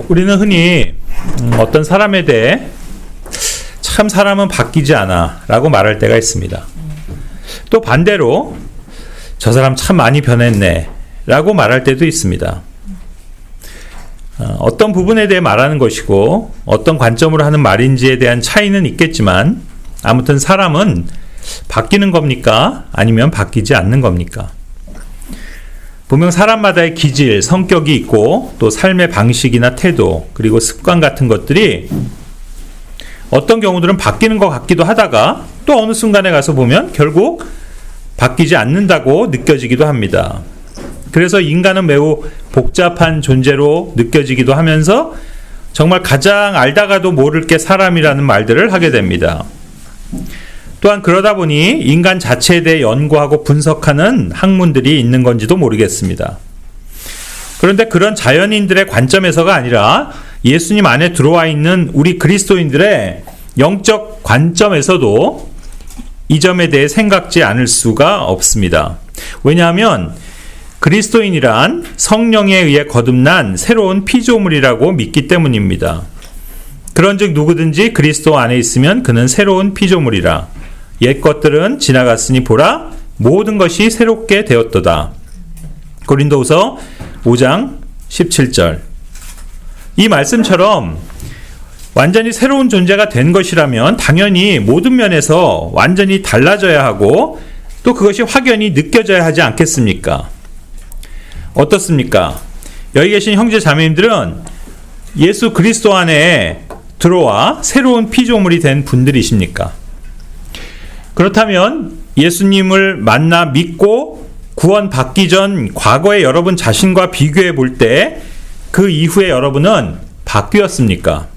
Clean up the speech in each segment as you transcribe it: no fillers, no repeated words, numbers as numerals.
우리는 흔히 어떤 사람에 대해 참 사람은 바뀌지 않아 라고 말할 때가 있습니다. 또 반대로 저 사람 참 많이 변했네 라고 말할 때도 있습니다. 어떤 부분에 대해 말하는 것이고 어떤 관점으로 하는 말인지에 대한 차이는 있겠지만 아무튼 사람은 바뀌는 겁니까? 아니면 바뀌지 않는 겁니까? 분명 사람마다의 기질, 성격이 있고 또 삶의 방식이나 태도 그리고 습관 같은 것들이 어떤 경우들은 바뀌는 것 같기도 하다가 또 어느 순간에 가서 보면 결국 바뀌지 않는다고 느껴지기도 합니다. 그래서 인간은 매우 복잡한 존재로 느껴지기도 하면서 정말 가장 알다가도 모를 게 사람이라는 말들을 하게 됩니다. 또한 그러다 보니 인간 자체에 대해 연구하고 분석하는 학문들이 있는 건지도 모르겠습니다. 그런데 그런 자연인들의 관점에서가 아니라 예수님 안에 들어와 있는 우리 그리스도인들의 영적 관점에서도 이 점에 대해 생각지 않을 수가 없습니다. 왜냐하면 그리스도인이란 성령에 의해 거듭난 새로운 피조물이라고 믿기 때문입니다. 그런즉 누구든지 그리스도 안에 있으면 그는 새로운 피조물이라. 옛 것들은 지나갔으니 보라 모든 것이 새롭게 되었도다. 고린도후서 5장 17절. 이 말씀처럼 완전히 새로운 존재가 된 것이라면 당연히 모든 면에서 완전히 달라져야 하고 또 그것이 확연히 느껴져야 하지 않겠습니까? 어떻습니까? 여기 계신 형제 자매님들은 예수 그리스도 안에 들어와 새로운 피조물이 된 분들이십니까? 그렇다면 예수님을 만나 믿고 구원받기 전 과거의 여러분 자신과 비교해 볼 때 그 이후에 여러분은 바뀌었습니까?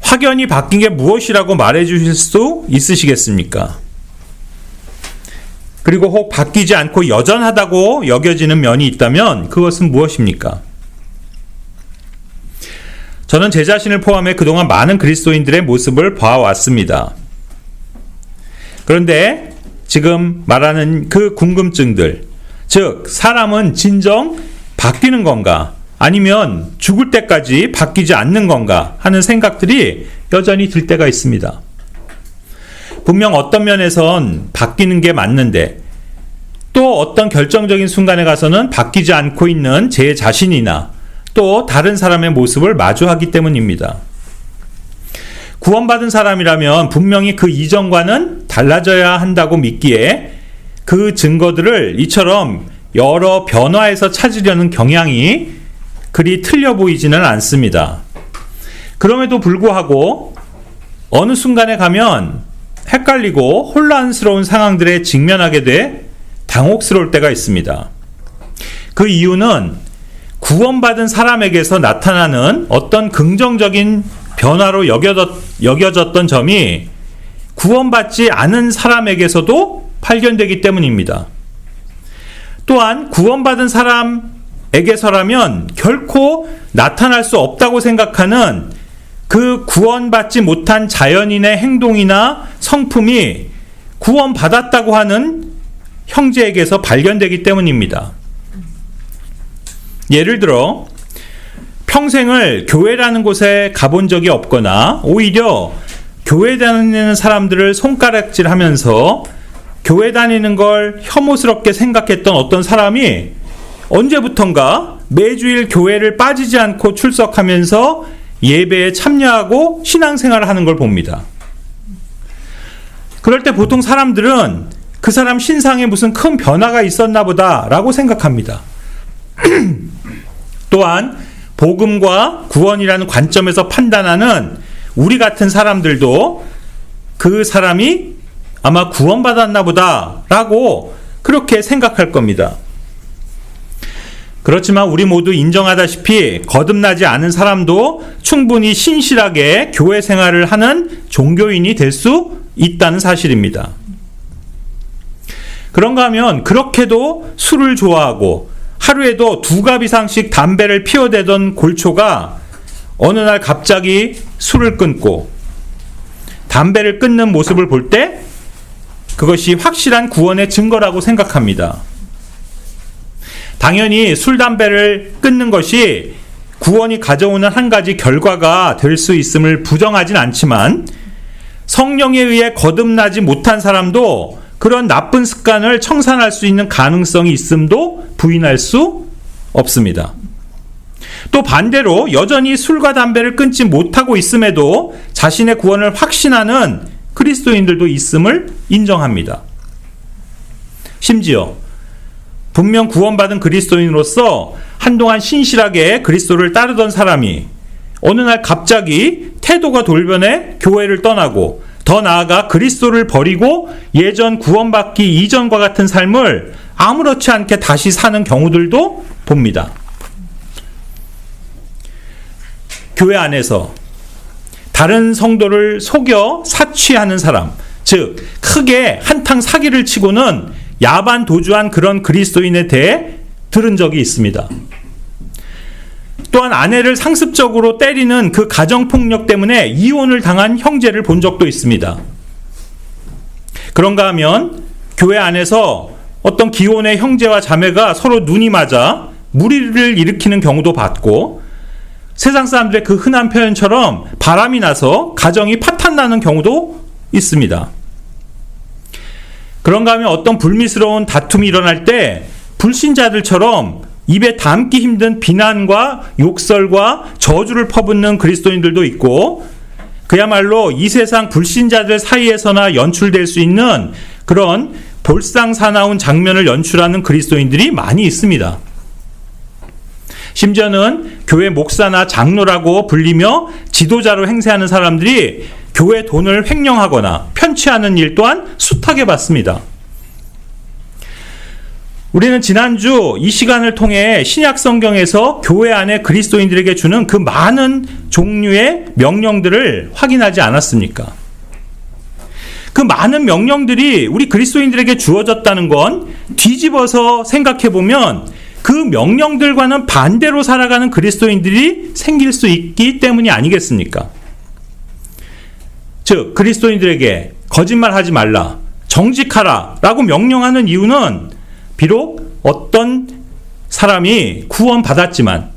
확연히 바뀐 게 무엇이라고 말해 주실 수 있으시겠습니까? 그리고 혹 바뀌지 않고 여전하다고 여겨지는 면이 있다면 그것은 무엇입니까? 저는 제 자신을 포함해 그동안 많은 그리스도인들의 모습을 봐왔습니다. 그런데 지금 말하는 그 궁금증들, 즉 사람은 진정 바뀌는 건가 아니면 죽을 때까지 바뀌지 않는 건가 하는 생각들이 여전히 들 때가 있습니다. 분명 어떤 면에선 바뀌는 게 맞는데 또 어떤 결정적인 순간에 가서는 바뀌지 않고 있는 제 자신이나 또 다른 사람의 모습을 마주하기 때문입니다. 구원받은 사람이라면 분명히 그 이전과는 달라져야 한다고 믿기에 그 증거들을 이처럼 여러 변화에서 찾으려는 경향이 그리 틀려 보이지는 않습니다. 그럼에도 불구하고 어느 순간에 가면 헷갈리고 혼란스러운 상황들에 직면하게 돼 당혹스러울 때가 있습니다. 그 이유는 구원받은 사람에게서 나타나는 어떤 긍정적인 변화로 여겨졌던 점이 구원받지 않은 사람에게서도 발견되기 때문입니다. 또한 구원받은 사람에게서라면 결코 나타날 수 없다고 생각하는 그 구원받지 못한 자연인의 행동이나 성품이 구원받았다고 하는 형제에게서 발견되기 때문입니다. 예를 들어 평생을 교회라는 곳에 가본 적이 없거나 오히려 교회 다니는 사람들을 손가락질하면서 교회 다니는 걸 혐오스럽게 생각했던 어떤 사람이 언제부턴가 매주일 교회를 빠지지 않고 출석하면서 예배에 참여하고 신앙생활을 하는 걸 봅니다. 그럴 때 보통 사람들은 그 사람 신상에 무슨 큰 변화가 있었나 보다 라고 생각합니다. 또한 복음과 구원이라는 관점에서 판단하는 우리 같은 사람들도 그 사람이 아마 구원받았나 보다 라고 그렇게 생각할 겁니다. 그렇지만 우리 모두 인정하다시피 거듭나지 않은 사람도 충분히 신실하게 교회 생활을 하는 종교인이 될 수 있다는 사실입니다. 그런가 하면 그렇게도 술을 좋아하고 하루에도 2갑 이상씩 담배를 피워대던 골초가 어느 날 갑자기 술을 끊고 담배를 끊는 모습을 볼 때 그것이 확실한 구원의 증거라고 생각합니다. 당연히 술, 담배를 끊는 것이 구원이 가져오는 한 가지 결과가 될 수 있음을 부정하진 않지만 성령에 의해 거듭나지 못한 사람도 그런 나쁜 습관을 청산할 수 있는 가능성이 있음도 부인할 수 없습니다. 또 반대로 여전히 술과 담배를 끊지 못하고 있음에도 자신의 구원을 확신하는 그리스도인들도 있음을 인정합니다. 심지어 분명 구원받은 그리스도인으로서 한동안 신실하게 그리스도를 따르던 사람이 어느 날 갑자기 태도가 돌변해 교회를 떠나고 더 나아가 그리스도를 버리고 예전 구원받기 이전과 같은 삶을 아무렇지 않게 다시 사는 경우들도 봅니다. 교회 안에서 다른 성도를 속여 사취하는 사람, 즉 크게 한탕 사기를 치고는 야반 도주한 그런 그리스도인에 대해 들은 적이 있습니다. 또한 아내를 상습적으로 때리는 그 가정폭력 때문에 이혼을 당한 형제를 본 적도 있습니다. 그런가 하면 교회 안에서 어떤 기혼의 형제와 자매가 서로 눈이 맞아 무리를 일으키는 경우도 봤고, 세상 사람들의 그 흔한 표현처럼 바람이 나서 가정이 파탄나는 경우도 있습니다. 그런가 하면 어떤 불미스러운 다툼이 일어날 때 불신자들처럼 입에 담기 힘든 비난과 욕설과 저주를 퍼붓는 그리스도인들도 있고, 그야말로 이 세상 불신자들 사이에서나 연출될 수 있는 그런 볼상사나운 장면을 연출하는 그리스도인들이 많이 있습니다. 심지어는 교회 목사나 장로라고 불리며 지도자로 행세하는 사람들이 교회 돈을 횡령하거나 편취하는 일 또한 숱하게 봤습니다. 우리는 지난주 이 시간을 통해 신약 성경에서 교회 안에 그리스도인들에게 주는 그 많은 종류의 명령들을 확인하지 않았습니까? 그 많은 명령들이 우리 그리스도인들에게 주어졌다는 건 뒤집어서 생각해 보면 그 명령들과는 반대로 살아가는 그리스도인들이 생길 수 있기 때문이 아니겠습니까? 즉, 그리스도인들에게 거짓말하지 말라, 정직하라 라고 명령하는 이유는 비록 어떤 사람이 구원받았지만,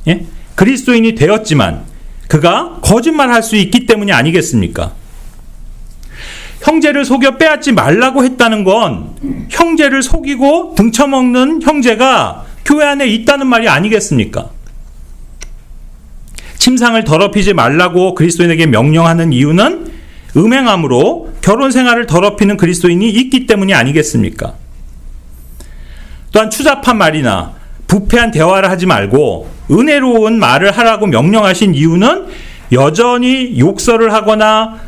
그리스도인이 되었지만 그가 거짓말할 수 있기 때문이 아니겠습니까? 형제를 속여 빼앗지 말라고 했다는 건 형제를 속이고 등쳐먹는 형제가 교회 안에 있다는 말이 아니겠습니까? 침상을 더럽히지 말라고 그리스도인에게 명령하는 이유는 음행함으로 결혼 생활을 더럽히는 그리스도인이 있기 때문이 아니겠습니까? 또한 추잡한 말이나 부패한 대화를 하지 말고 은혜로운 말을 하라고 명령하신 이유는 여전히 욕설을 하거나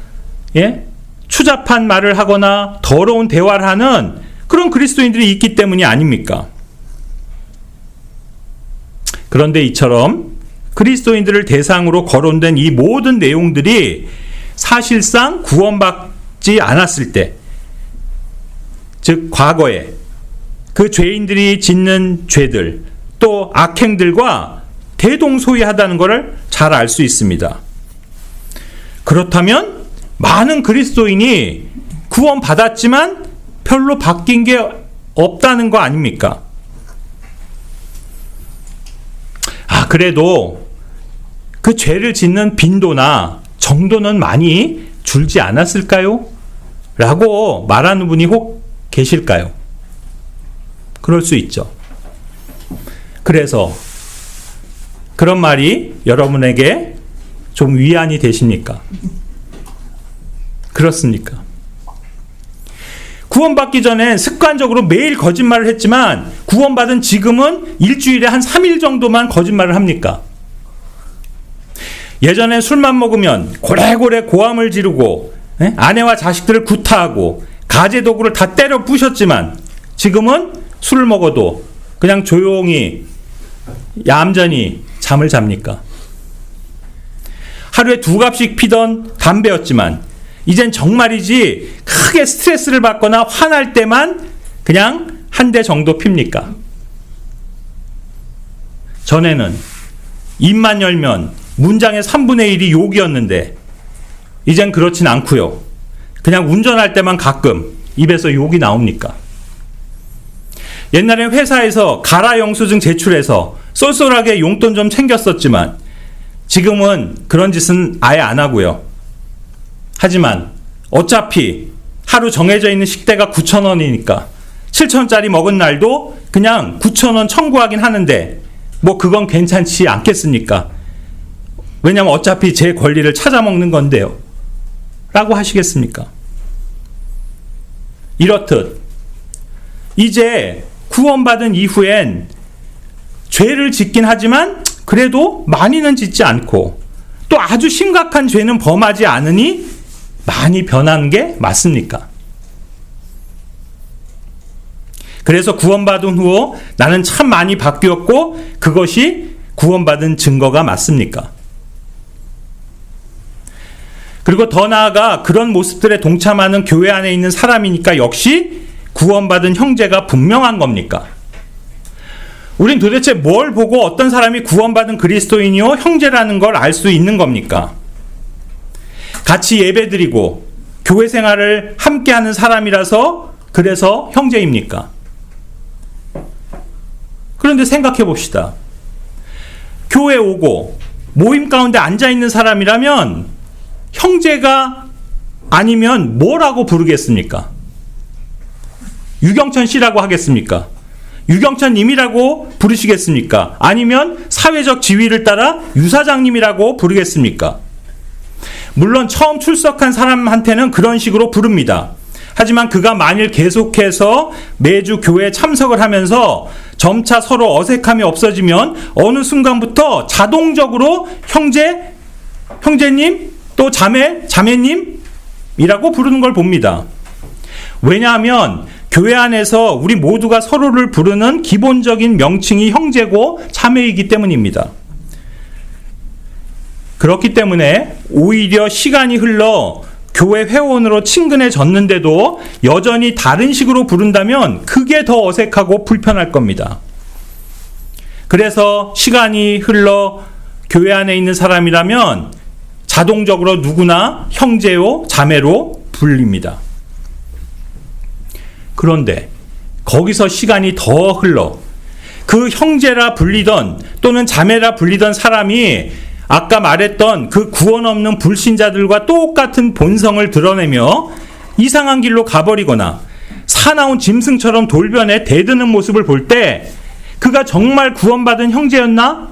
추잡한 말을 하거나 더러운 대화를 하는 그런 그리스도인들이 있기 때문이 아닙니까? 그런데 이처럼 그리스도인들을 대상으로 거론된 이 모든 내용들이 사실상 구원받지 않았을 때, 즉 과거에 그 죄인들이 짓는 죄들 또 악행들과 대동소이하다는 것을 잘 알 수 있습니다. 그렇다면 많은 그리스도인이 구원받았지만 별로 바뀐 게 없다는 거 아닙니까? 그래도 그 죄를 짓는 빈도나 정도는 많이 줄지 않았을까요? 라고 말하는 분이 혹 계실까요? 그럴 수 있죠. 그래서 그런 말이 여러분에게 좀 위안이 되십니까? 그렇습니까? 구원받기 전엔 습관적으로 매일 거짓말을 했지만 구원받은 지금은 일주일에 한 3일 정도만 거짓말을 합니까? 예전엔 술만 먹으면 고래고래 고함을 지르고 아내와 자식들을 구타하고 가재도구를 다 때려 부셨지만 지금은 술을 먹어도 그냥 조용히 얌전히 잠을 잡니까? 하루에 2갑씩 피던 담배였지만 이젠 정말이지 크게 스트레스를 받거나 화날 때만 그냥 한 대 정도 핍니까? 전에는 입만 열면 문장의 3분의 1이 욕이었는데 이젠 그렇진 않고요. 그냥 운전할 때만 가끔 입에서 욕이 나옵니까? 옛날엔 회사에서 가라 영수증 제출해서 쏠쏠하게 용돈 좀 챙겼었지만 지금은 그런 짓은 아예 안 하고요. 하지만 어차피 하루 정해져 있는 식대가 9,000원이니까 7,000원짜리 먹은 날도 그냥 9,000원 청구하긴 하는데 뭐 그건 괜찮지 않겠습니까? 왜냐면 어차피 제 권리를 찾아먹는 건데요. 라고 하시겠습니까? 이렇듯 이제 구원받은 이후엔 죄를 짓긴 하지만 그래도 많이는 짓지 않고 또 아주 심각한 죄는 범하지 않으니 많이 변한 게 맞습니까? 그래서 구원받은 후 나는 참 많이 바뀌었고 그것이 구원받은 증거가 맞습니까? 그리고 더 나아가 그런 모습들에 동참하는 교회 안에 있는 사람이니까 역시 구원받은 형제가 분명한 겁니까? 우린 도대체 뭘 보고 어떤 사람이 구원받은 그리스도인이요 형제라는 걸 알 수 있는 겁니까? 같이 예배드리고 교회 생활을 함께하는 사람이라서 그래서 형제입니까? 그런데 생각해 봅시다. 교회 오고 모임 가운데 앉아있는 사람이라면 형제가 아니면 뭐라고 부르겠습니까? 유경천 씨라고 하겠습니까? 유경천 님이라고 부르시겠습니까? 아니면 사회적 지위를 따라 유사장님이라고 부르겠습니까? 물론 처음 출석한 사람한테는 그런 식으로 부릅니다. 하지만 그가 만일 계속해서 매주 교회에 참석을 하면서 점차 서로 어색함이 없어지면 어느 순간부터 자동적으로 형제님, 또 자매님이라고 부르는 걸 봅니다. 왜냐하면 교회 안에서 우리 모두가 서로를 부르는 기본적인 명칭이 형제고 자매이기 때문입니다. 그렇기 때문에 오히려 시간이 흘러 교회 회원으로 친근해졌는데도 여전히 다른 식으로 부른다면 그게 더 어색하고 불편할 겁니다. 그래서 시간이 흘러 교회 안에 있는 사람이라면 자동적으로 누구나 형제요, 자매로 불립니다. 그런데 거기서 시간이 더 흘러 그 형제라 불리던 또는 자매라 불리던 사람이 아까 말했던 그 구원 없는 불신자들과 똑같은 본성을 드러내며 이상한 길로 가버리거나 사나운 짐승처럼 돌변해 대드는 모습을 볼 때 그가 정말 구원받은 형제였나?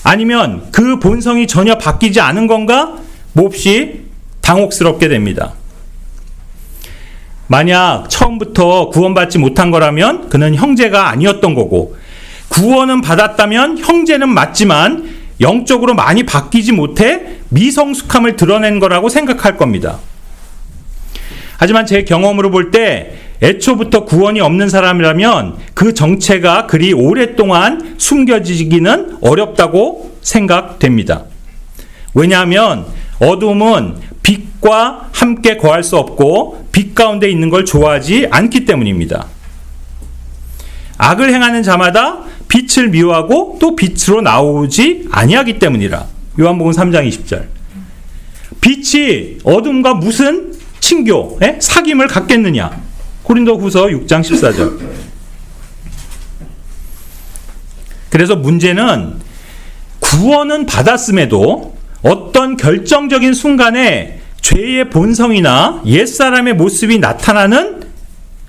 아니면 그 본성이 전혀 바뀌지 않은 건가? 몹시 당혹스럽게 됩니다. 만약 처음부터 구원받지 못한 거라면 그는 형제가 아니었던 거고, 구원은 받았다면 형제는 맞지만 영적으로 많이 바뀌지 못해 미성숙함을 드러낸 거라고 생각할 겁니다. 하지만 제 경험으로 볼 때 애초부터 구원이 없는 사람이라면 그 정체가 그리 오랫동안 숨겨지기는 어렵다고 생각됩니다. 왜냐하면 어둠은 빛과 함께 거할 수 없고 빛 가운데 있는 걸 좋아하지 않기 때문입니다. 악을 행하는 자마다 빛을 미워하고 또 빛으로 나오지 아니하기 때문이라. 요한복음 3장 20절. 빛이 어둠과 무슨 친교, 사귐을 갖겠느냐. 고린도후서 6장 14절. 그래서 문제는 구원은 받았음에도 어떤 결정적인 순간에 죄의 본성이나 옛사람의 모습이 나타나는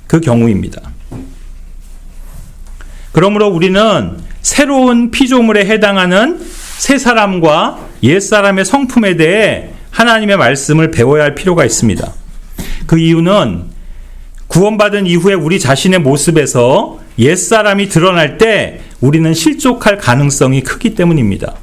그 경우입니다. 그러므로 우리는 새로운 피조물에 해당하는 새 사람과 옛 사람의 성품에 대해 하나님의 말씀을 배워야 할 필요가 있습니다. 그 이유는 구원받은 이후에 우리 자신의 모습에서 옛 사람이 드러날 때 우리는 실족할 가능성이 크기 때문입니다.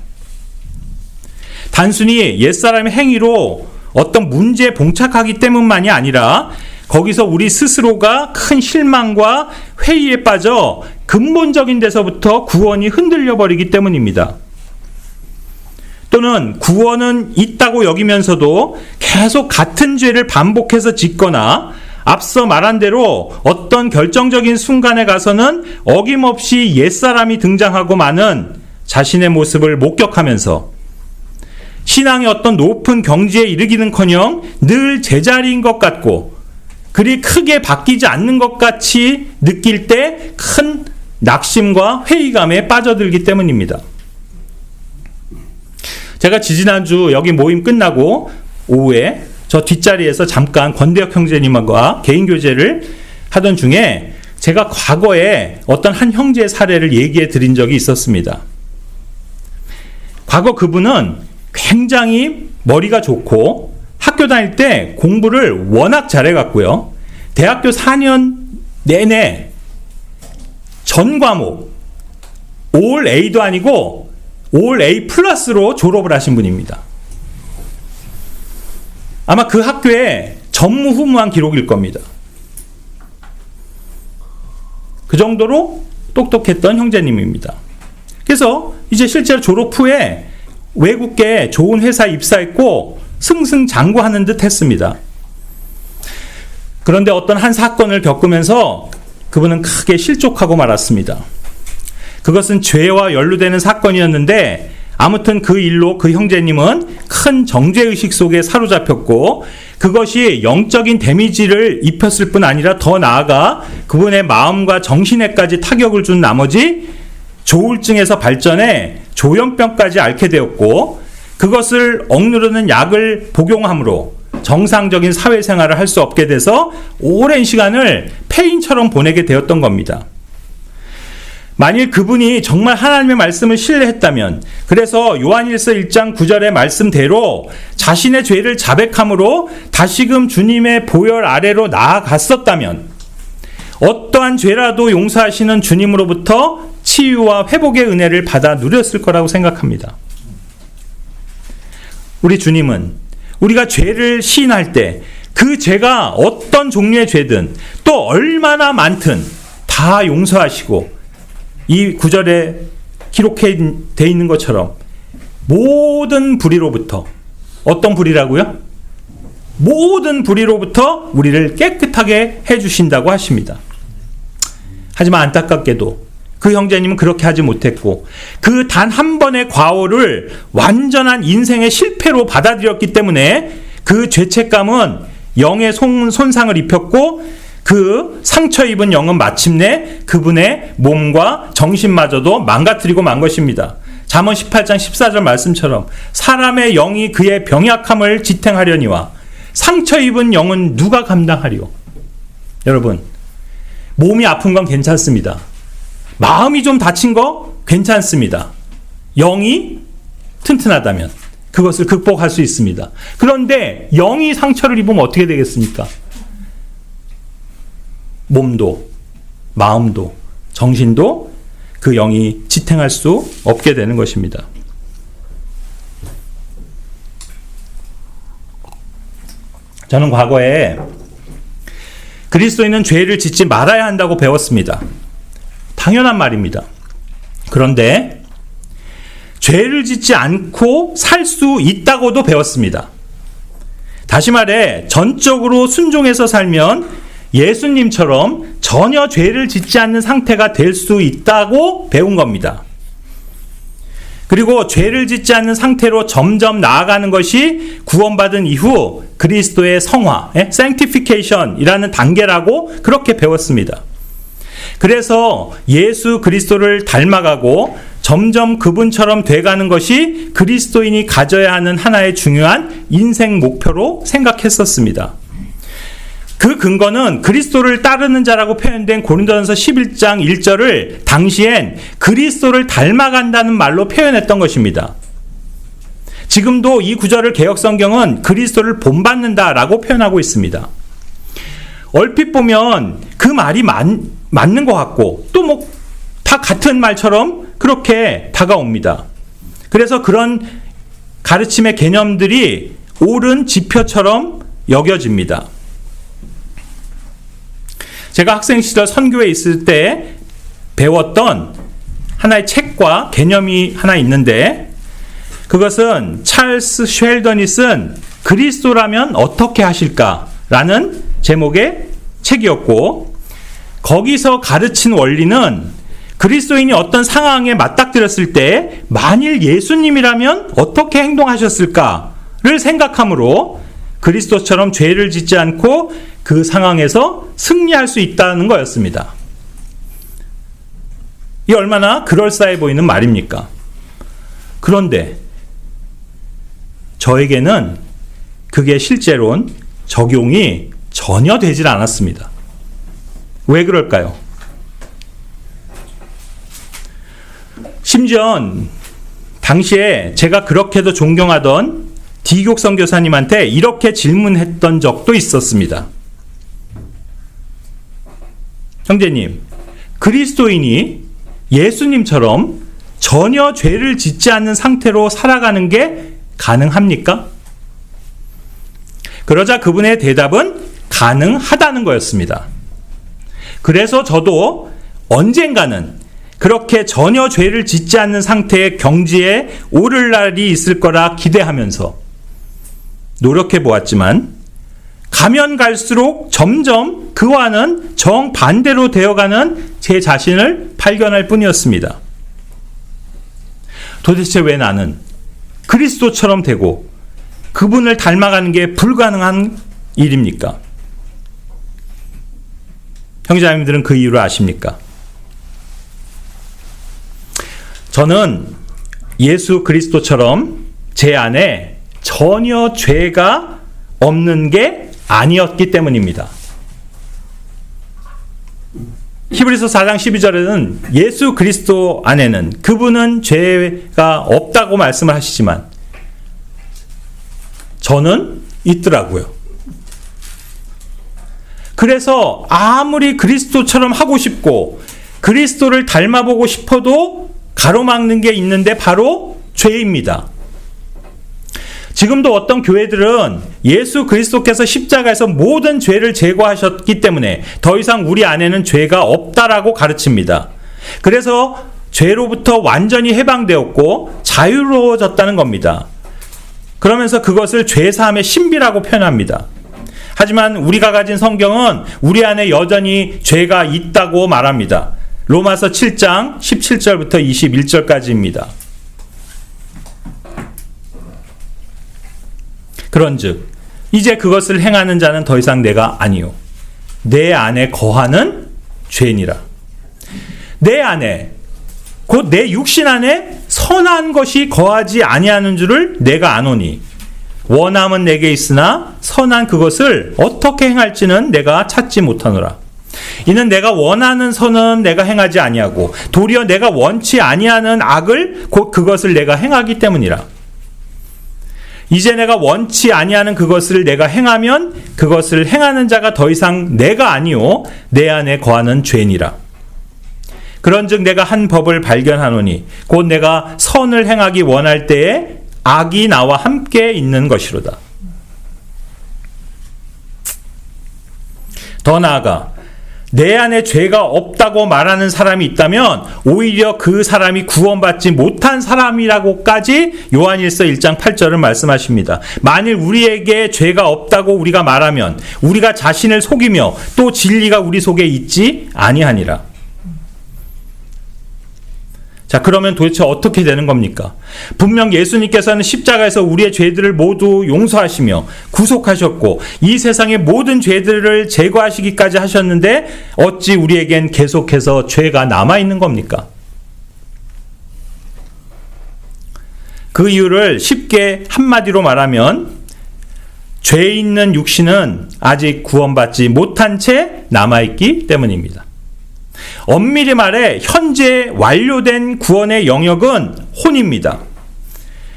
단순히 옛 사람의 행위로 어떤 문제에 봉착하기 때문만이 아니라 거기서 우리 스스로가 큰 실망과 회의에 빠져 근본적인 데서부터 구원이 흔들려 버리기 때문입니다. 또는 구원은 있다고 여기면서도 계속 같은 죄를 반복해서 짓거나 앞서 말한 대로 어떤 결정적인 순간에 가서는 어김없이 옛사람이 등장하고 마는 자신의 모습을 목격하면서 신앙의 어떤 높은 경지에 이르기는커녕 늘 제자리인 것 같고 그리 크게 바뀌지 않는 것 같이 느낄 때 큰 낙심과 회의감에 빠져들기 때문입니다. 제가 지지난주 여기 모임 끝나고 오후에 저 뒷자리에서 잠깐 권대혁 형제님과 개인 교제를 하던 중에 제가 과거에 어떤 한 형제의 사례를 얘기해 드린 적이 있었습니다. 과거 그분은 굉장히 머리가 좋고 학교 다닐 때 공부를 워낙 잘해갔고요. 대학교 4년 내내 전 과목 올 A도 아니고 올 A 플러스로 졸업을 하신 분입니다. 아마 그 학교에 전무후무한 기록일 겁니다. 그 정도로 똑똑했던 형제님입니다. 그래서 이제 실제로 졸업 후에 외국계 좋은 회사에 입사했고 승승장구하는 듯 했습니다. 그런데 어떤 한 사건을 겪으면서 그분은 크게 실족하고 말았습니다. 그것은 죄와 연루되는 사건이었는데 아무튼 그 일로 그 형제님은 큰 정죄의식 속에 사로잡혔고 그것이 영적인 데미지를 입혔을 뿐 아니라 더 나아가 그분의 마음과 정신에까지 타격을 준 나머지 조울증에서 발전해 조현병까지 앓게 되었고 그것을 억누르는 약을 복용함으로 정상적인 사회생활을 할 수 없게 돼서 오랜 시간을 폐인처럼 보내게 되었던 겁니다. 만일 그분이 정말 하나님의 말씀을 신뢰했다면, 그래서 요한일서 1장 9절의 말씀대로 자신의 죄를 자백함으로 다시금 주님의 보혈 아래로 나아갔었다면 어떠한 죄라도 용서하시는 주님으로부터 치유와 회복의 은혜를 받아 누렸을 거라고 생각합니다. 우리 주님은 우리가 죄를 시인할 때 그 죄가 어떤 종류의 죄든 또 얼마나 많든 다 용서하시고 이 구절에 기록해 돼 있는 것처럼 모든 불의로부터, 어떤 불의라고요? 모든 불의로부터 우리를 깨끗하게 해주신다고 하십니다. 하지만 안타깝게도 그 형제님은 그렇게 하지 못했고 그 단 한 번의 과오를 완전한 인생의 실패로 받아들였기 때문에 그 죄책감은 영의 손상을 입혔고 그 상처 입은 영은 마침내 그분의 몸과 정신마저도 망가뜨리고 만 것입니다. 잠언 18장 14절 말씀처럼 사람의 영이 그의 병약함을 지탱하려니와 상처 입은 영은 누가 감당하리요? 여러분, 몸이 아픈 건 괜찮습니다. 마음이 좀 다친 거 괜찮습니다. 영이 튼튼하다면 그것을 극복할 수 있습니다. 그런데 영이 상처를 입으면 어떻게 되겠습니까? 몸도, 마음도, 정신도 그 영이 지탱할 수 없게 되는 것입니다. 저는 과거에 그리스도인은 죄를 짓지 말아야 한다고 배웠습니다. 당연한 말입니다. 그런데 죄를 짓지 않고 살 수 있다고도 배웠습니다. 다시 말해 전적으로 순종해서 살면 예수님처럼 전혀 죄를 짓지 않는 상태가 될 수 있다고 배운 겁니다. 그리고 죄를 짓지 않는 상태로 점점 나아가는 것이 구원받은 이후 그리스도의 성화, sanctification이라는 단계라고 그렇게 배웠습니다. 그래서 예수 그리스도를 닮아가고 점점 그분처럼 돼가는 것이 그리스도인이 가져야 하는 하나의 중요한 인생 목표로 생각했었습니다. 그 근거는 그리스도를 따르는 자라고 표현된 고린도전서 11장 1절을 당시엔 그리스도를 닮아간다는 말로 표현했던 것입니다. 지금도 이 구절을 개역성경은 그리스도를 본받는다라고 표현하고 있습니다. 얼핏 보면 그 말이 맞는 것 같고 또 다 같은 말처럼 그렇게 다가옵니다. 그래서 그런 가르침의 개념들이 옳은 지표처럼 여겨집니다. 제가 학생 시절 선교에 있을 때 배웠던 하나의 책과 개념이 하나 있는데 그것은 찰스 쉘던이 쓴 그리스도라면 어떻게 하실까라는 제목의 책이었고 거기서 가르친 원리는 그리스도인이 어떤 상황에 맞닥뜨렸을 때 만일 예수님이라면 어떻게 행동하셨을까를 생각함으로 그리스도처럼 죄를 짓지 않고 그 상황에서 승리할 수 있다는 거였습니다. 이 얼마나 그럴싸해 보이는 말입니까? 그런데 저에게는 그게 실제로는 적용이 전혀 되질 않았습니다. 왜 그럴까요? 심지어 당시에 제가 그렇게도 존경하던 디곡 선교사님한테 이렇게 질문했던 적도 있었습니다. 형제님, 그리스도인이 예수님처럼 전혀 죄를 짓지 않는 상태로 살아가는 게 가능합니까? 그러자 그분의 대답은 가능하다는 거였습니다. 그래서 저도 언젠가는 그렇게 전혀 죄를 짓지 않는 상태의 경지에 오를 날이 있을 거라 기대하면서 노력해 보았지만 가면 갈수록 점점 그와는 정반대로 되어가는 제 자신을 발견할 뿐이었습니다. 도대체 왜 나는 그리스도처럼 되고 그분을 닮아가는 게 불가능한 일입니까? 형제자매님들은 그 이유를 아십니까? 저는 예수 그리스도처럼 제 안에 전혀 죄가 없는 게 아니었기 때문입니다. 히브리서 4장 12절에는 예수 그리스도 안에는 그분은 죄가 없다고 말씀을 하시지만 저는 있더라고요. 그래서 아무리 그리스도처럼 하고 싶고 그리스도를 닮아보고 싶어도 가로막는 게 있는데 바로 죄입니다. 지금도 어떤 교회들은 예수 그리스도께서 십자가에서 모든 죄를 제거하셨기 때문에 더 이상 우리 안에는 죄가 없다라고 가르칩니다. 그래서 죄로부터 완전히 해방되었고 자유로워졌다는 겁니다. 그러면서 그것을 죄사함의 신비라고 표현합니다. 하지만 우리가 가진 성경은 우리 안에 여전히 죄가 있다고 말합니다. 로마서 7장 17절부터 21절까지입니다. 그런즉 이제 그것을 행하는 자는 더 이상 내가 아니요 내 안에 거하는 죄니라. 내 안에 곧 내 육신 안에 선한 것이 거하지 아니하는 줄을 내가 아노니 원함은 내게 있으나 선한 그것을 어떻게 행할지는 내가 찾지 못하노라. 이는 내가 원하는 선은 내가 행하지 아니하고 도리어 내가 원치 아니하는 악을 곧 그것을 내가 행하기 때문이라. 이제 내가 원치 아니하는 그것을 내가 행하면 그것을 행하는 자가 더 이상 내가 아니요 내 안에 거하는 죄니라. 그런즉 내가 한 법을 발견하노니 곧 내가 선을 행하기 원할 때에 악이 나와 함께 있는 것이로다. 더 나아가 내 안에 죄가 없다고 말하는 사람이 있다면 오히려 그 사람이 구원받지 못한 사람이라고까지 요한일서 1장 8절을 말씀하십니다. 만일 우리에게 죄가 없다고 우리가 말하면 우리가 자신을 속이며 또 진리가 우리 속에 있지 아니하니라. 자, 그러면 도대체 어떻게 되는 겁니까? 분명 예수님께서는 십자가에서 우리의 죄들을 모두 용서하시며 구속하셨고 이 세상의 모든 죄들을 제거하시기까지 하셨는데 어찌 우리에겐 계속해서 죄가 남아있는 겁니까? 그 이유를 쉽게 한마디로 말하면 죄 있는 육신은 아직 구원받지 못한 채 남아있기 때문입니다. 엄밀히 말해 현재 완료된 구원의 영역은 혼입니다.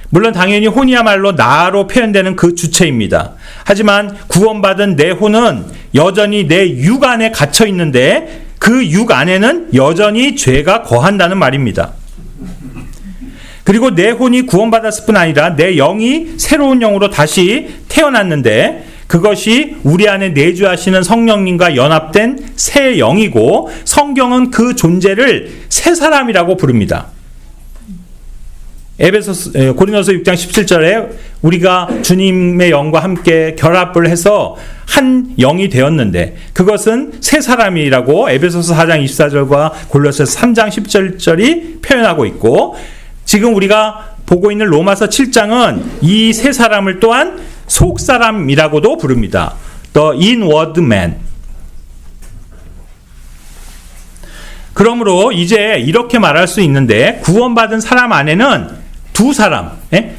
물론 당연히 혼이야말로 나로 표현되는 그 주체입니다. 하지만 구원받은 내 혼은 여전히 내 육 안에 갇혀 있는데 그 육 안에는 여전히 죄가 거한다는 말입니다. 그리고 내 혼이 구원받았을 뿐 아니라 내 영이 새로운 영으로 다시 태어났는데 그것이 우리 안에 내주하시는 성령님과 연합된 새 영이고 성경은 그 존재를 새 사람이라고 부릅니다. 고린도서 6장 17절에 우리가 주님의 영과 함께 결합을 해서 한 영이 되었는데 그것은 새 사람이라고 에베소서 4장 24절과 골로새서 3장 17절이 표현하고 있고 지금 우리가 보고 있는 로마서 7장은 이 새 사람을 또한 속사람이라고도 부릅니다. The inward man. 그러므로 이제 이렇게 말할 수 있는데 구원받은 사람 안에는 두 사람,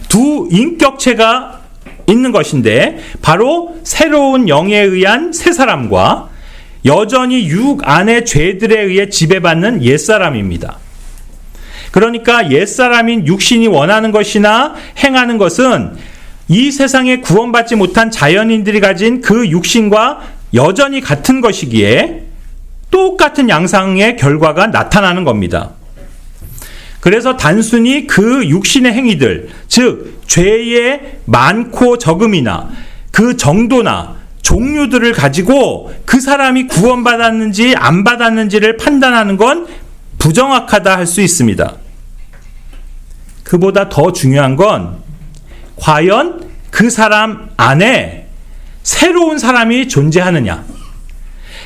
두 인격체가 있는 것인데 바로 새로운 영에 의한 새 사람과 여전히 육 안의 죄들에 의해 지배받는 옛사람입니다. 그러니까 옛사람인 육신이 원하는 것이나 행하는 것은 이 세상에 구원받지 못한 자연인들이 가진 그 육신과 여전히 같은 것이기에 똑같은 양상의 결과가 나타나는 겁니다. 그래서 단순히 그 육신의 행위들, 즉 죄의 많고 적음이나 그 정도나 종류들을 가지고 그 사람이 구원받았는지 안 받았는지를 판단하는 건 부정확하다 할 수 있습니다. 그보다 더 중요한 건 과연 그 사람 안에 새로운 사람이 존재하느냐.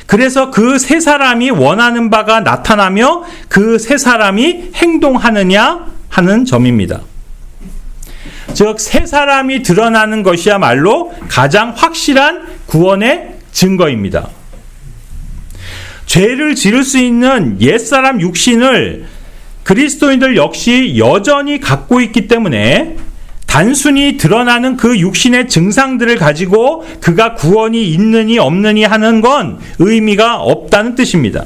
그래서 그 새 사람이 원하는 바가 나타나며 그 새 사람이 행동하느냐 하는 점입니다. 즉, 새 사람이 드러나는 것이야말로 가장 확실한 구원의 증거입니다. 죄를 지을 수 있는 옛사람 육신을 그리스도인들 역시 여전히 갖고 있기 때문에 단순히 드러나는 그 육신의 증상들을 가지고 그가 구원이 있느니 없느니 하는 건 의미가 없다는 뜻입니다.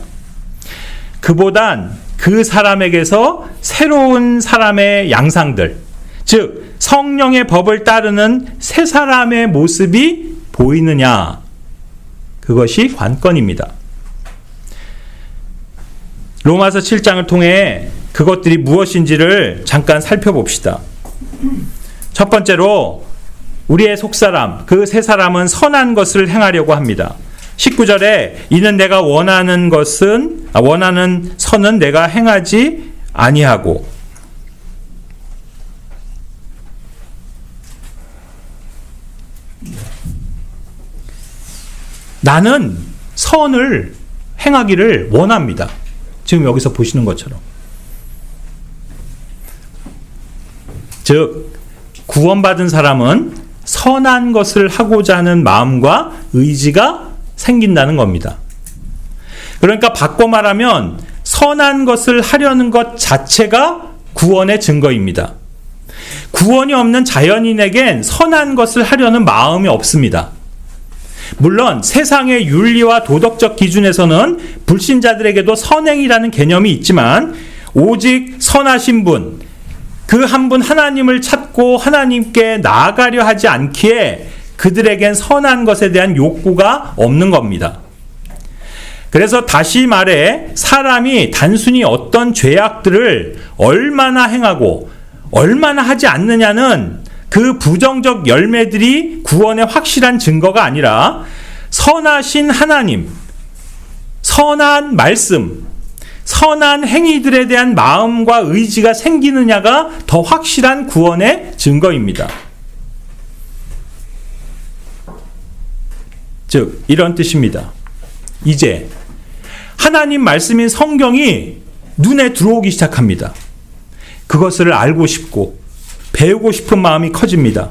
그보단 그 사람에게서 새로운 사람의 양상들, 즉 성령의 법을 따르는 새 사람의 모습이 보이느냐, 그것이 관건입니다. 로마서 7장을 통해 그것들이 무엇인지를 잠깐 살펴봅시다. 첫 번째로 우리의 속사람, 그 새 사람은 선한 것을 행하려고 합니다. 19절에 이는 내가 원하는 선은 내가 행하지 아니하고, 나는 선을 행하기를 원합니다. 지금 여기서 보시는 것처럼. 즉 구원받은 사람은 선한 것을 하고자 하는 마음과 의지가 생긴다는 겁니다. 그러니까 바꿔 말하면 선한 것을 하려는 것 자체가 구원의 증거입니다. 구원이 없는 자연인에겐 선한 것을 하려는 마음이 없습니다. 물론 세상의 윤리와 도덕적 기준에서는 불신자들에게도 선행이라는 개념이 있지만 오직 선하신 분, 그 한 분 하나님을 찾고 하나님께 나아가려 하지 않기에 그들에겐 선한 것에 대한 욕구가 없는 겁니다. 그래서 다시 말해 사람이 단순히 어떤 죄악들을 얼마나 행하고 얼마나 하지 않느냐는 그 부정적 열매들이 구원의 확실한 증거가 아니라 선하신 하나님, 선한 말씀, 선한 행위들에 대한 마음과 의지가 생기느냐가 더 확실한 구원의 증거입니다. 즉 이런 뜻입니다. 이제 하나님 말씀인 성경이 눈에 들어오기 시작합니다. 그것을 알고 싶고 배우고 싶은 마음이 커집니다.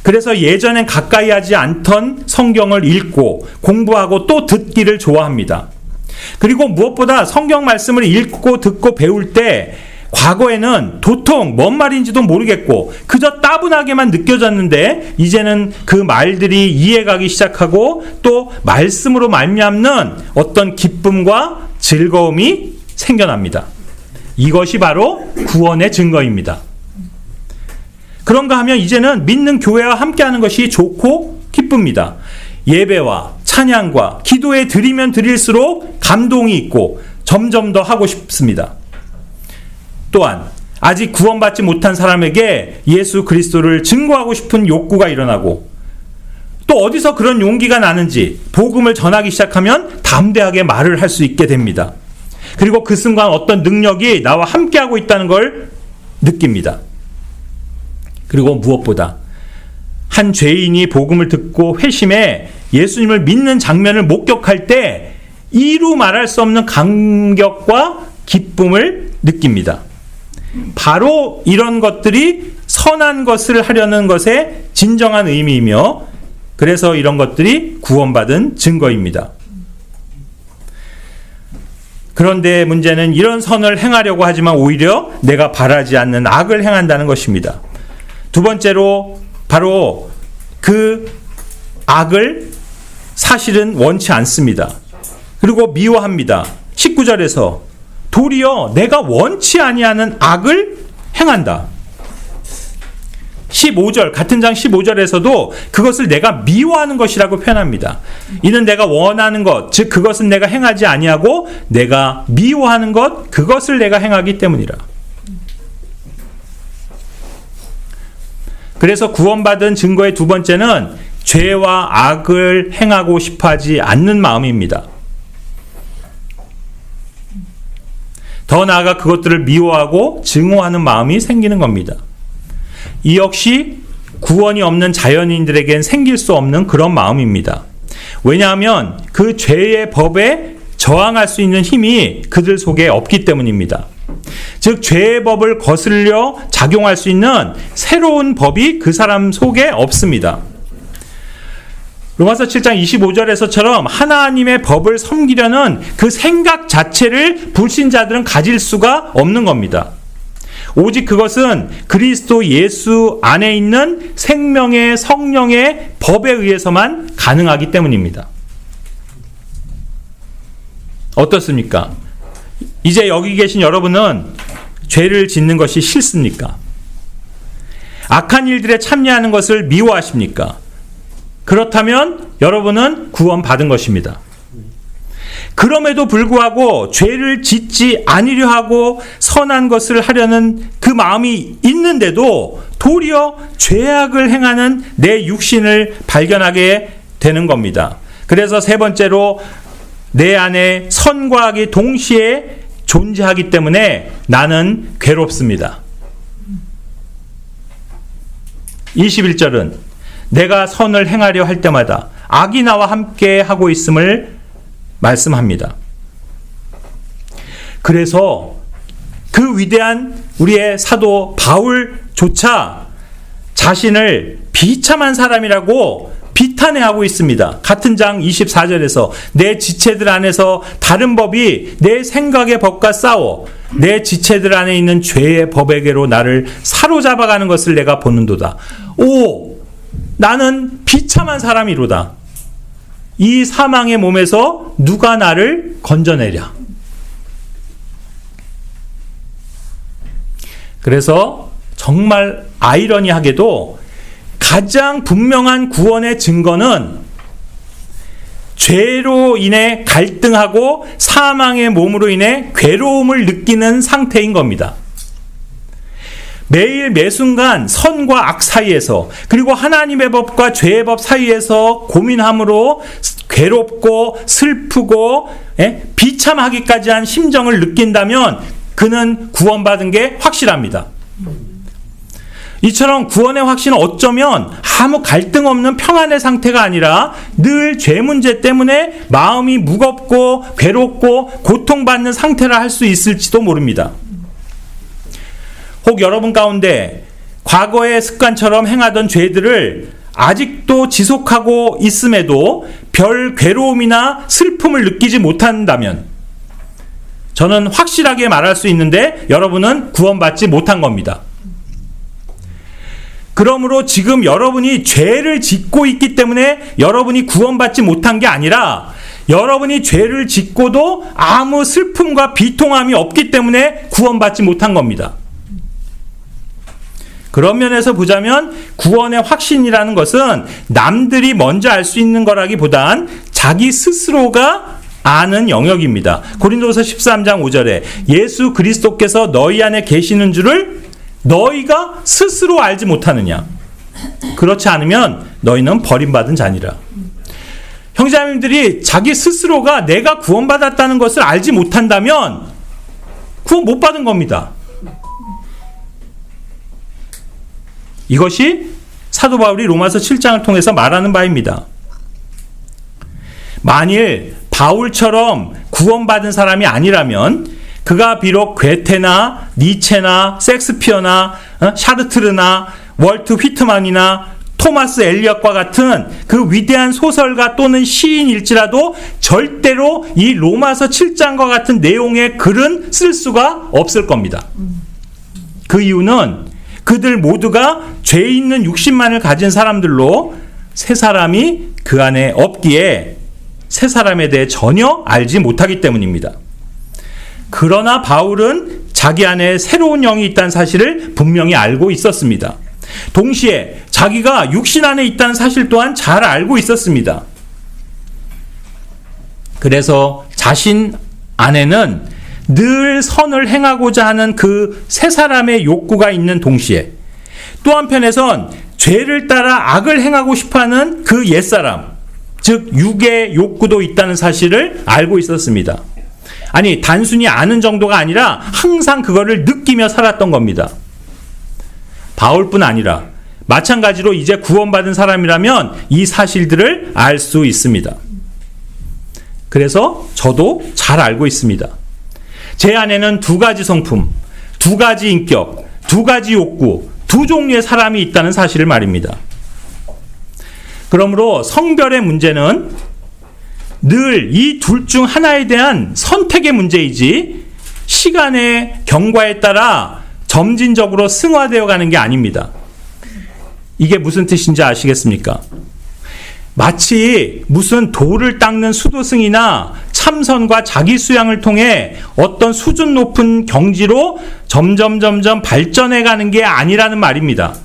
그래서 예전엔 가까이 하지 않던 성경을 읽고 공부하고 또 듣기를 좋아합니다. 그리고 무엇보다 성경 말씀을 읽고 듣고 배울 때 과거에는 도통 뭔 말인지도 모르겠고 그저 따분하게만 느껴졌는데 이제는 그 말들이 이해가기 시작하고 또 말씀으로 말미암는 어떤 기쁨과 즐거움이 생겨납니다. 이것이 바로 구원의 증거입니다. 그런가 하면 이제는 믿는 교회와 함께하는 것이 좋고 기쁩니다. 예배와 찬양과 기도에 드리면 드릴수록 감동이 있고 점점 더 하고 싶습니다. 또한 아직 구원받지 못한 사람에게 예수 그리스도를 증거하고 싶은 욕구가 일어나고 또 어디서 그런 용기가 나는지 복음을 전하기 시작하면 담대하게 말을 할 수 있게 됩니다. 그리고 그 순간 어떤 능력이 나와 함께하고 있다는 걸 느낍니다. 그리고 무엇보다 한 죄인이 복음을 듣고 회심해 예수님을 믿는 장면을 목격할 때 이루 말할 수 없는 감격과 기쁨을 느낍니다. 바로 이런 것들이 선한 것을 하려는 것의 진정한 의미이며 그래서 이런 것들이 구원받은 증거입니다. 그런데 문제는 이런 선을 행하려고 하지만 오히려 내가 바라지 않는 악을 행한다는 것입니다. 두 번째로 바로 그 악을 사실은 원치 않습니다. 그리고 미워합니다. 19절에서 도리어 내가 원치 아니하는 악을 행한다. 15절 같은 장 15절에서도 그것을 내가 미워하는 것이라고 표현합니다. 이는 내가 원하는 것, 즉 그것은 내가 행하지 아니하고 내가 미워하는 것, 그것을 내가 행하기 때문이라. 그래서 구원받은 증거의 두 번째는 죄와 악을 행하고 싶어하지 않는 마음입니다. 더 나아가 그것들을 미워하고 증오하는 마음이 생기는 겁니다. 이 역시 구원이 없는 자연인들에겐 생길 수 없는 그런 마음입니다. 왜냐하면 그 죄의 법에 저항할 수 있는 힘이 그들 속에 없기 때문입니다. 즉 죄의 법을 거슬려 작용할 수 있는 새로운 법이 그 사람 속에 없습니다. 로마서 7장 25절에서처럼 하나님의 법을 섬기려는 그 생각 자체를 불신자들은 가질 수가 없는 겁니다. 오직 그것은 그리스도 예수 안에 있는 생명의 성령의 법에 의해서만 가능하기 때문입니다. 어떻습니까? 이제 여기 계신 여러분은 죄를 짓는 것이 싫습니까? 악한 일들에 참여하는 것을 미워하십니까? 그렇다면 여러분은 구원받은 것입니다. 그럼에도 불구하고 죄를 짓지 아니려 하고 선한 것을 하려는 그 마음이 있는데도 도리어 죄악을 행하는 내 육신을 발견하게 되는 겁니다. 그래서 세 번째로 내 안에 선과 악이 동시에 존재하기 때문에 나는 괴롭습니다. 21절은 내가 선을 행하려 할 때마다 악이 나와 함께 하고 있음을 말씀합니다. 그래서 그 위대한 우리의 사도 바울조차 자신을 비참한 사람이라고 비탄해하고 있습니다. 같은 장 24절에서 내 지체들 안에서 다른 법이 내 생각의 법과 싸워 내 지체들 안에 있는 죄의 법에게로 나를 사로잡아가는 것을 내가 보는도다. 오, 나는 비참한 사람이로다. 이 사망의 몸에서 누가 나를 건져내랴. 그래서 정말 아이러니하게도 가장 분명한 구원의 증거는 죄로 인해 갈등하고 사망의 몸으로 인해 괴로움을 느끼는 상태인 겁니다. 매일 매순간 선과 악 사이에서 그리고 하나님의 법과 죄의 법 사이에서 고민함으로 괴롭고 슬프고 비참하기까지 한 심정을 느낀다면 그는 구원받은 게 확실합니다. 이처럼 구원의 확신은 어쩌면 아무 갈등 없는 평안의 상태가 아니라 늘 죄 문제 때문에 마음이 무겁고 괴롭고 고통받는 상태라 할 수 있을지도 모릅니다. 혹 여러분 가운데 과거의 습관처럼 행하던 죄들을 아직도 지속하고 있음에도 별 괴로움이나 슬픔을 느끼지 못한다면 저는 확실하게 말할 수 있는데 여러분은 구원받지 못한 겁니다. 그러므로 지금 여러분이 죄를 짓고 있기 때문에 여러분이 구원받지 못한 게 아니라 여러분이 죄를 짓고도 아무 슬픔과 비통함이 없기 때문에 구원받지 못한 겁니다. 그런 면에서 보자면 구원의 확신이라는 것은 남들이 먼저 알 수 있는 거라기보단 자기 스스로가 아는 영역입니다. 고린도서 13장 5절에 예수 그리스도께서 너희 안에 계시는 줄을 너희가 스스로 알지 못하느냐. 그렇지 않으면 너희는 버림받은 자니라. 형제자매님들이 자기 스스로가 내가 구원받았다는 것을 알지 못한다면 구원 못 받은 겁니다. 이것이 사도 바울이 로마서 7장을 통해서 말하는 바입니다. 만일 바울처럼 구원받은 사람이 아니라면 그가 비록 괴테나 니체나 섹스피어나 샤르트르나 월트 휘트만이나 토마스 엘리엇과 같은 그 위대한 소설가 또는 시인일지라도 절대로 이 로마서 7장과 같은 내용의 글은 쓸 수가 없을 겁니다. 그 이유는 그들 모두가 죄 있는 육신만을 가진 사람들로 새 사람이 그 안에 없기에 새 사람에 대해 전혀 알지 못하기 때문입니다. 그러나 바울은 자기 안에 새로운 영이 있다는 사실을 분명히 알고 있었습니다. 동시에 자기가 육신 안에 있다는 사실 또한 잘 알고 있었습니다. 그래서 자신 안에는 늘 선을 행하고자 하는 그 새 사람의 욕구가 있는 동시에 또 한편에선 죄를 따라 악을 행하고 싶어하는 그 옛사람, 즉 육의 욕구도 있다는 사실을 알고 있었습니다. 아니, 단순히 아는 정도가 아니라 항상 그거를 느끼며 살았던 겁니다. 바울뿐 아니라 마찬가지로 이제 구원받은 사람이라면 이 사실들을 알 수 있습니다. 그래서 저도 잘 알고 있습니다. 제 안에는 두 가지 성품, 두 가지 인격, 두 가지 욕구, 두 종류의 사람이 있다는 사실을 말입니다. 그러므로 성별의 문제는 늘 이 둘 중 하나에 대한 선택의 문제이지 시간의 경과에 따라 점진적으로 승화되어 가는 게 아닙니다. 이게 무슨 뜻인지 아시겠습니까? 마치 무슨 돌을 닦는 수도승이나 참선과 자기 수양을 통해 어떤 수준 높은 경지로 점점 발전해 가는 게 아니라는 말입니다.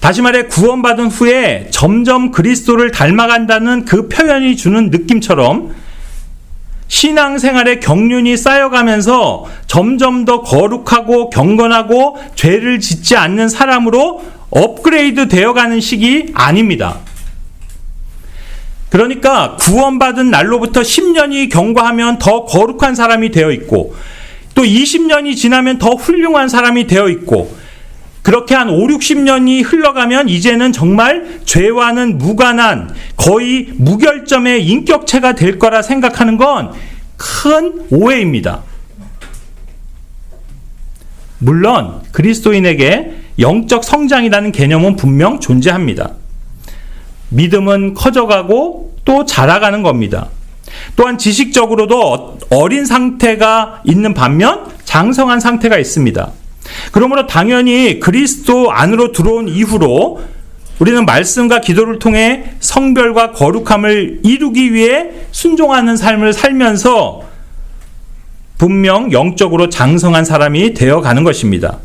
다시 말해 구원받은 후에 점점 그리스도를 닮아간다는 그 표현이 주는 느낌처럼 신앙생활의 경륜이 쌓여가면서 점점 더 거룩하고 경건하고 죄를 짓지 않는 사람으로 업그레이드 되어가는 시기 아닙니다. 그러니까 구원받은 날로부터 10년이 경과하면 더 거룩한 사람이 되어 있고 또 20년이 지나면 더 훌륭한 사람이 되어 있고 그렇게 한 5, 60년이 흘러가면 이제는 정말 죄와는 무관한 거의 무결점의 인격체가 될 거라 생각하는 건 큰 오해입니다. 물론 그리스도인에게 영적 성장이라는 개념은 분명 존재합니다. 믿음은 커져가고 또 자라가는 겁니다. 또한 지식적으로도 어린 상태가 있는 반면 장성한 상태가 있습니다. 그러므로 당연히 그리스도 안으로 들어온 이후로 우리는 말씀과 기도를 통해 성별과 거룩함을 이루기 위해 순종하는 삶을 살면서 분명 영적으로 장성한 사람이 되어가는 것입니다.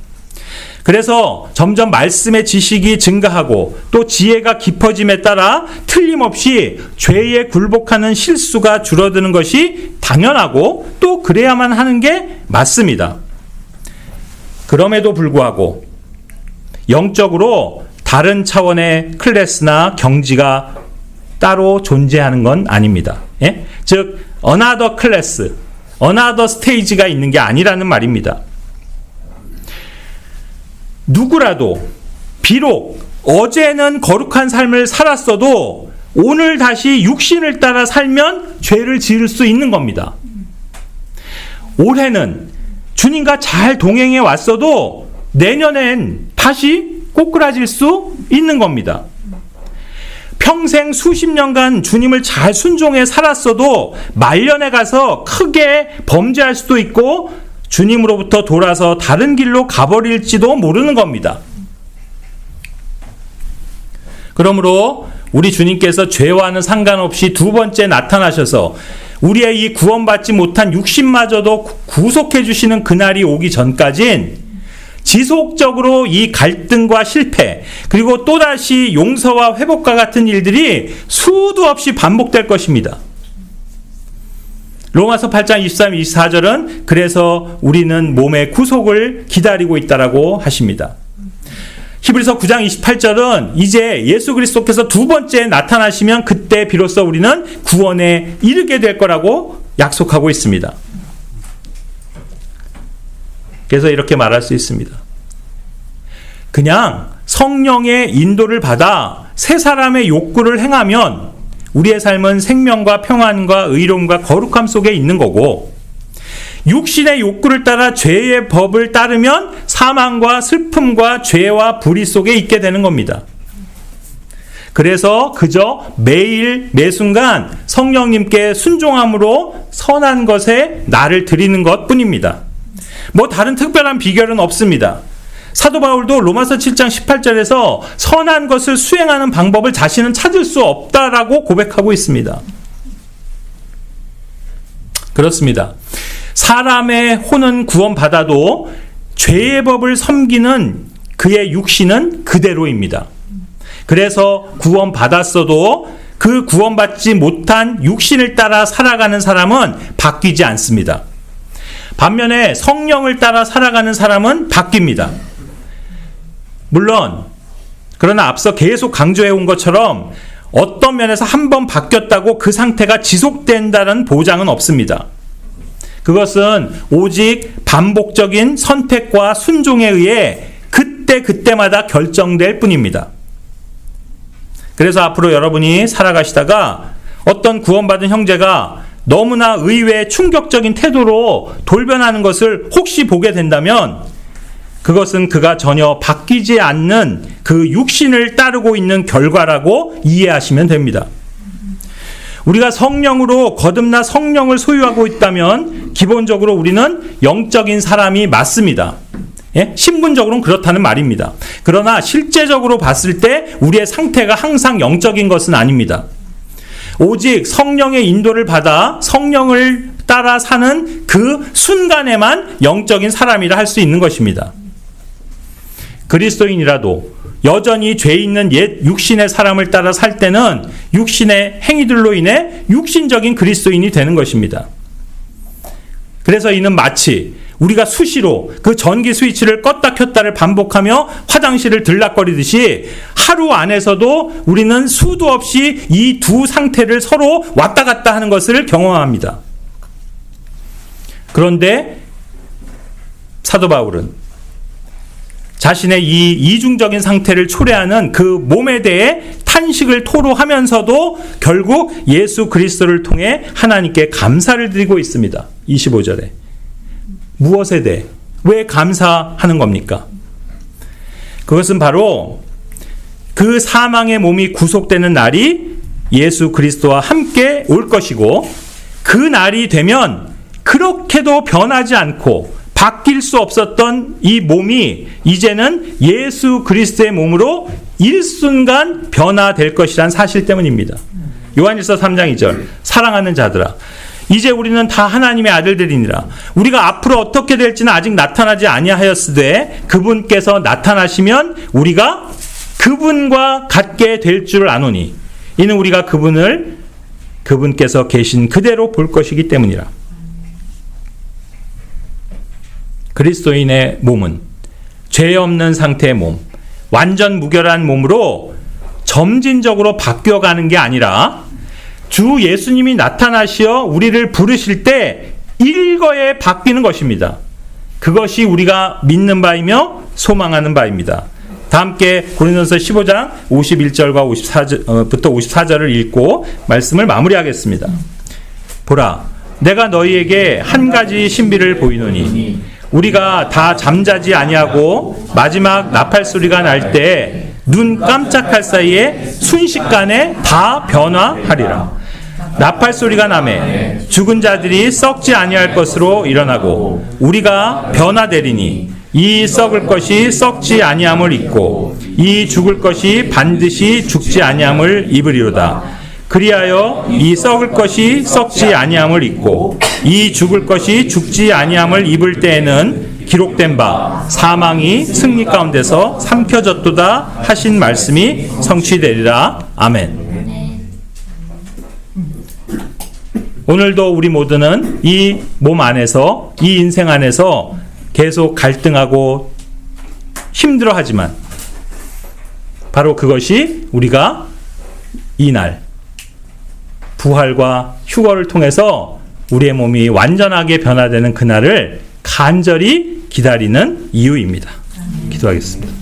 그래서 점점 말씀의 지식이 증가하고 또 지혜가 깊어짐에 따라 틀림없이 죄에 굴복하는 실수가 줄어드는 것이 당연하고 또 그래야만 하는 게 맞습니다. 그럼에도 불구하고 영적으로 다른 차원의 클래스나 경지가 따로 존재하는 건 아닙니다. 예? 즉 another class, another stage가 있는 게 아니라는 말입니다. 누구라도 비록 어제는 거룩한 삶을 살았어도 오늘 다시 육신을 따라 살면 죄를 지을 수 있는 겁니다. 올해는 주님과 잘 동행해 왔어도 내년엔 다시 꼬꾸라질 수 있는 겁니다. 평생 수십 년간 주님을 잘 순종해 살았어도 말년에 가서 크게 범죄할 수도 있고 주님으로부터 돌아서 다른 길로 가버릴지도 모르는 겁니다. 그러므로 우리 주님께서 죄와는 상관없이 두 번째 나타나셔서 우리의 이 구원받지 못한 육신마저도 구속해 주시는 그날이 오기 전까진 지속적으로 이 갈등과 실패 그리고 또다시 용서와 회복과 같은 일들이 수도 없이 반복될 것입니다. 로마서 8장 23, 24절은 그래서 우리는 몸의 구속을 기다리고 있다라고 하십니다. 히브리서 9장 28절은 이제 예수 그리스도께서 두 번째 나타나시면 그때 비로소 우리는 구원에 이르게 될 거라고 약속하고 있습니다. 그래서 이렇게 말할 수 있습니다. 그냥 성령의 인도를 받아 새 사람의 욕구를 행하면 우리의 삶은 생명과 평안과 의로움과 거룩함 속에 있는 거고 육신의 욕구를 따라 죄의 법을 따르면 사망과 슬픔과 죄와 불의 속에 있게 되는 겁니다. 그래서 그저 매일 매순간 성령님께 순종함으로 선한 것에 나를 드리는 것 뿐입니다. 뭐 다른 특별한 비결은 없습니다. 사도 바울도 로마서 7장 18절에서 선한 것을 수행하는 방법을 자신은 찾을 수 없다라고 고백하고 있습니다. 그렇습니다. 사람의 혼은 구원받아도 죄의 법을 섬기는 그의 육신은 그대로입니다. 그래서 구원받았어도 그 구원받지 못한 육신을 따라 살아가는 사람은 바뀌지 않습니다. 반면에 성령을 따라 살아가는 사람은 바뀝니다. 물론 그러나 앞서 계속 강조해 온 것처럼 어떤 면에서 한번 바뀌었다고 그 상태가 지속된다는 보장은 없습니다. 그것은 오직 반복적인 선택과 순종에 의해 그때마다 결정될 뿐입니다. 그래서 앞으로 여러분이 살아가시다가 어떤 구원받은 형제가 너무나 의외의 충격적인 태도로 돌변하는 것을 혹시 보게 된다면 그것은 그가 전혀 바뀌지 않는 그 육신을 따르고 있는 결과라고 이해하시면 됩니다. 우리가 성령으로 거듭나 성령을 소유하고 있다면 기본적으로 우리는 영적인 사람이 맞습니다. 예? 신분적으로는 그렇다는 말입니다. 그러나 실제적으로 봤을 때 우리의 상태가 항상 영적인 것은 아닙니다. 오직 성령의 인도를 받아 성령을 따라 사는 그 순간에만 영적인 사람이라 할 수 있는 것입니다. 그리스도인이라도 여전히 죄 있는 옛 육신의 사람을 따라 살 때는 육신의 행위들로 인해 육신적인 그리스도인이 되는 것입니다. 그래서 이는 마치 우리가 수시로 그 전기 스위치를 껐다 켰다를 반복하며 화장실을 들락거리듯이 하루 안에서도 우리는 수도 없이 이 두 상태를 서로 왔다 갔다 하는 것을 경험합니다. 그런데 사도 바울은 자신의 이 이중적인 상태를 초래하는 그 몸에 대해 탄식을 토로하면서도 결국 예수 그리스도를 통해 하나님께 감사를 드리고 있습니다. 25절에. 무엇에 대해? 왜 감사하는 겁니까? 그것은 바로 그 사망의 몸이 구속되는 날이 예수 그리스도와 함께 올 것이고 그 날이 되면 그렇게도 변하지 않고 바뀔 수 없었던 이 몸이 이제는 예수 그리스도의 몸으로 일순간 변화될 것이란 사실 때문입니다. 요한일서 3장 2절 사랑하는 자들아 이제 우리는 다 하나님의 아들들이니라. 우리가 앞으로 어떻게 될지는 아직 나타나지 아니하였으되 그분께서 나타나시면 우리가 그분과 같게 될 줄 아노니 이는 우리가 그분께서 계신 그대로 볼 것이기 때문이라. 그리스도인의 몸은 죄 없는 상태의 몸, 완전 무결한 몸으로 점진적으로 바뀌어가는 게 아니라 주 예수님이 나타나시어 우리를 부르실 때 일거에 바뀌는 것입니다. 그것이 우리가 믿는 바이며 소망하는 바입니다. 다 함께 고린도전서 15장 51절과 54절부터 54절을 읽고 말씀을 마무리하겠습니다. 보라, 내가 너희에게 한 가지 신비를 보이노니 우리가 다 잠자지 아니하고 마지막 나팔 소리가 날 때 눈 깜짝할 사이에 순식간에 다 변화하리라. 나팔 소리가 나매 죽은 자들이 썩지 아니할 것으로 일어나고 우리가 변화되리니 이 썩을 것이 썩지 아니함을 입고 이 죽을 것이 반드시 죽지 아니함을 입으리로다. 그리하여 이 썩을 것이 썩지 아니함을 입고 이 죽을 것이 죽지 아니함을 입을 때에는 기록된 바 사망이 승리 가운데서 삼켜졌도다 하신 말씀이 성취되리라. 아멘. 오늘도 우리 모두는 이 몸 안에서 이 인생 안에서 계속 갈등하고 힘들어하지만 바로 그것이 우리가 이날 부활과 휴거를 통해서 우리의 몸이 완전하게 변화되는 그날을 간절히 기다리는 이유입니다. 기도하겠습니다.